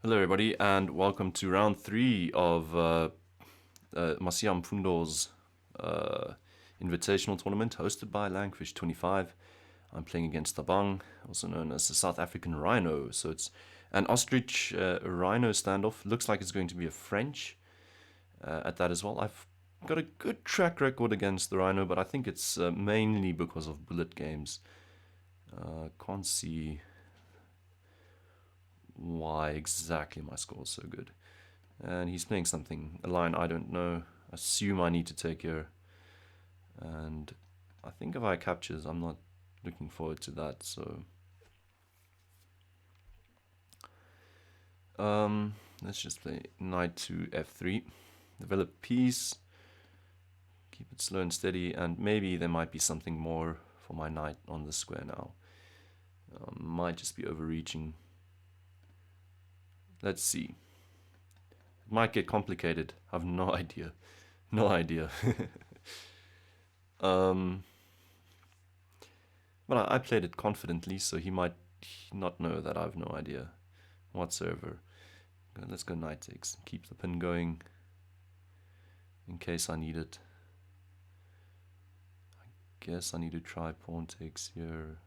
Hello, everybody, and welcome to round 3 of Masiam Fundo's uh, invitational tournament hosted by Langfish25. I'm playing against Tabang, also known as the South African Rhino. So it's an ostrich rhino standoff. Looks like it's going to be a French at that as well. I've got a good track record against the Rhino, but I think it's mainly because of bullet games. Can't see why exactly my score is so good. And he's playing something, a line I don't know. Assume I need to take here. And I think if I captures, I'm not looking forward to that. So let's just play knight to f3. Develop piece. Keep it slow and steady. And maybe there might be something more for my knight on the square now. Might just be overreaching. Let's see. It might get complicated. I have no idea. No idea. But I played it confidently, so he might not know that I have no idea whatsoever. Let's go knight takes. Keep the pin going in case I need it. I guess I need to try pawn takes here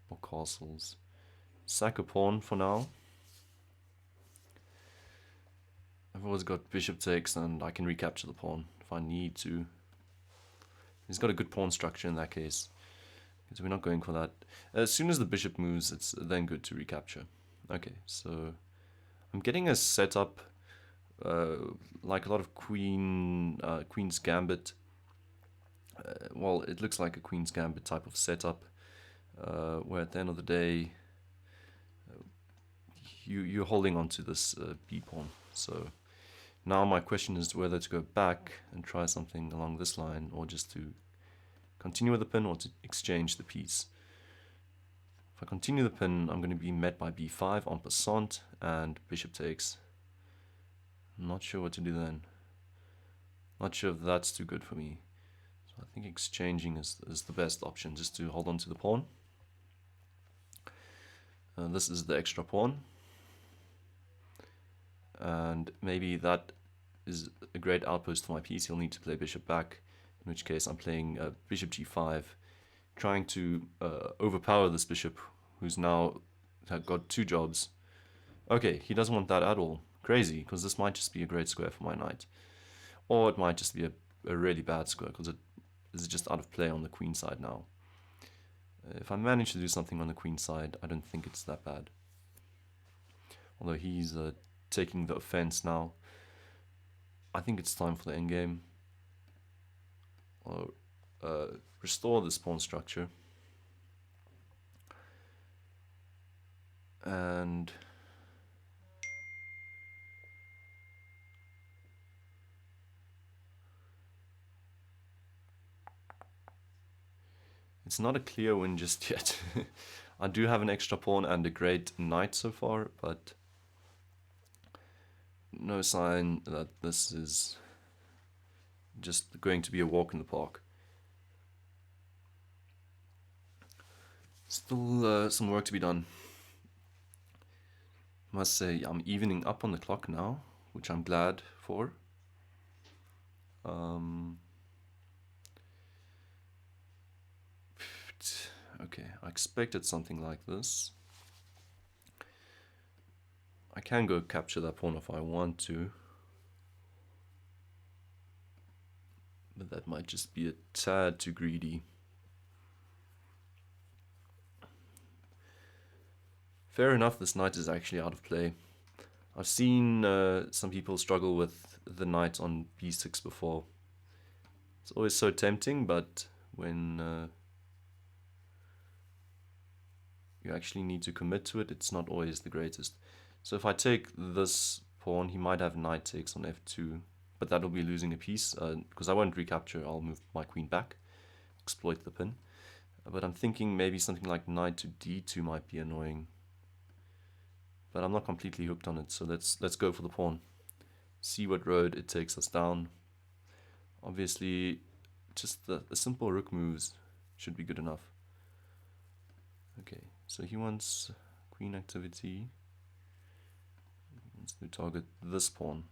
or castles. Sack a pawn for now. I've always got bishop takes and I can recapture the pawn if I need to. He's got a good pawn structure in that case, because we're not going for that. As soon as the bishop moves, it's then good to recapture. Okay, so I'm getting a setup like a lot of Queen's Gambit. Well, it looks like a Queen's Gambit type of setup, where at the end of the day, you're holding on to this b pawn. So now my question is whether to go back and try something along this line, or just to continue with the pin, or to exchange the piece. If I continue the pin, I'm going to be met by b5 en passant and bishop takes. I'm not sure what to do then. Not sure if that's too good for me. So I think exchanging is the best option, just to hold on to the pawn. This is the extra pawn. And maybe that is a great outpost for my piece. He'll need to play bishop back, in which case I'm playing bishop g5, trying to overpower this bishop, who's now got two jobs. Okay, he doesn't want that at all. Crazy, because this might just be a great square for my knight. Or it might just be a really bad square, because it is just out of play on the queen side now. If I manage to do something on the queen side, I don't think it's that bad. Although he's taking the offense now. I think it's time for the endgame. Or restore this pawn structure. And it's not a clear win just yet. I do have an extra pawn and a great knight so far, but no sign that this is just going to be a walk in the park. Still some work to be done. I must say, I'm evening up on the clock now, which I'm glad for. Okay, I expected something like this. I can go capture that pawn if I want to, but that might just be a tad too greedy. Fair enough, this knight is actually out of play. I've seen some people struggle with the knight on b6 before. It's always so tempting, but when you actually need to commit to it, it's not always the greatest. So if I take this pawn, he might have knight takes on f2, but that'll be losing a piece, because I won't recapture. I'll move my queen back, exploit the pin. But I'm thinking maybe something like knight to d2 might be annoying. But I'm not completely hooked on it, so let's go for the pawn. See what road it takes us down. Obviously, just the simple rook moves should be good enough. Okay, so he wants queen activity. to target this pawn,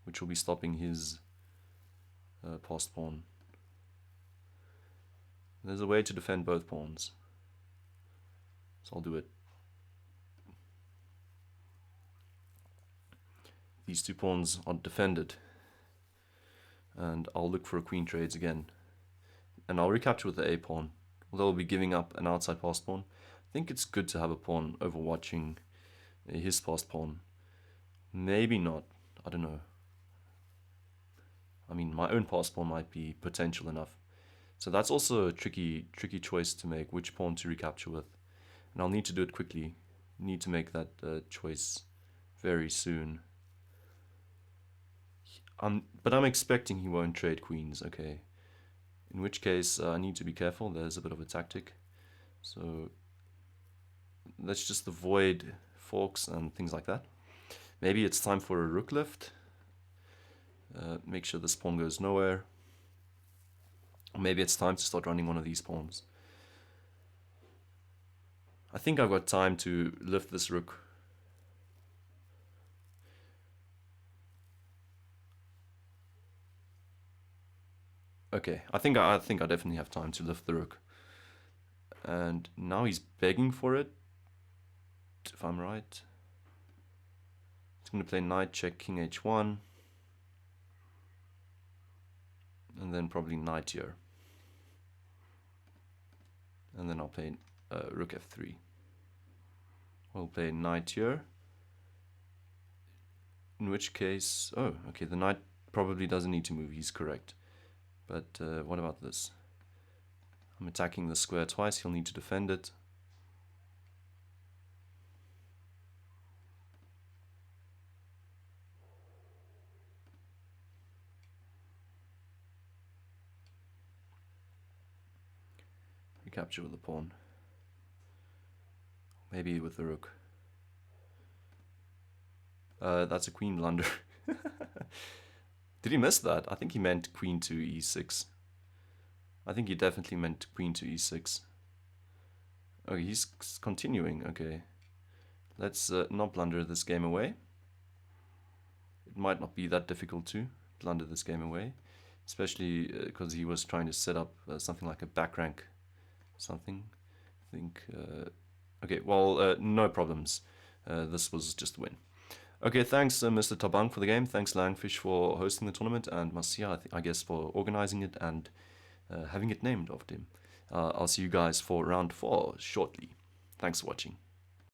which will be stopping his passed pawn. There's a way to defend both pawns, so I'll do it. These two pawns are defended, and I'll look for queen trades again, and I'll recapture with the a pawn, although I'll be giving up an outside passed pawn. I think it's good to have a pawn overwatching his passed pawn. Maybe not, I don't know. I mean, my own passed pawn might be potential enough. So that's also a tricky choice to make, which pawn to recapture with. And I'll need to do it quickly. Need to make that choice very soon. But I'm expecting he won't trade queens, okay. In which case, I need to be careful. There's a bit of a tactic. So let's just avoid forks and things like that. Maybe it's time for a rook lift. Make sure this pawn goes nowhere. Or maybe it's time to start running one of these pawns. I think I've got time to lift this rook. Okay, I think I definitely have time to lift the rook. And now he's begging for it, if I'm right. He's going to play knight check king h1. And then probably knight here. And then I'll play rook f3. We'll play knight here. In which case, oh, okay, the knight probably doesn't need to move, he's correct. But what about this? I'm attacking the square twice, he'll need to defend it. Recapture with the pawn. Maybe with the rook. That's a queen blunder. Did he miss that? I think he meant queen to e6. I think he definitely meant queen to e6. Okay, he's continuing. Okay. Let's not blunder this game away. It might not be that difficult to blunder this game away. Especially because he was trying to set up something like a back rank something. I think... okay, well, no problems. This was just a win. Okay, thanks Mr. Tabang for the game. Thanks Langfish for hosting the tournament, and Marcia, I guess, for organizing it and having it named after him. I'll see you guys for round 4 shortly. Thanks for watching.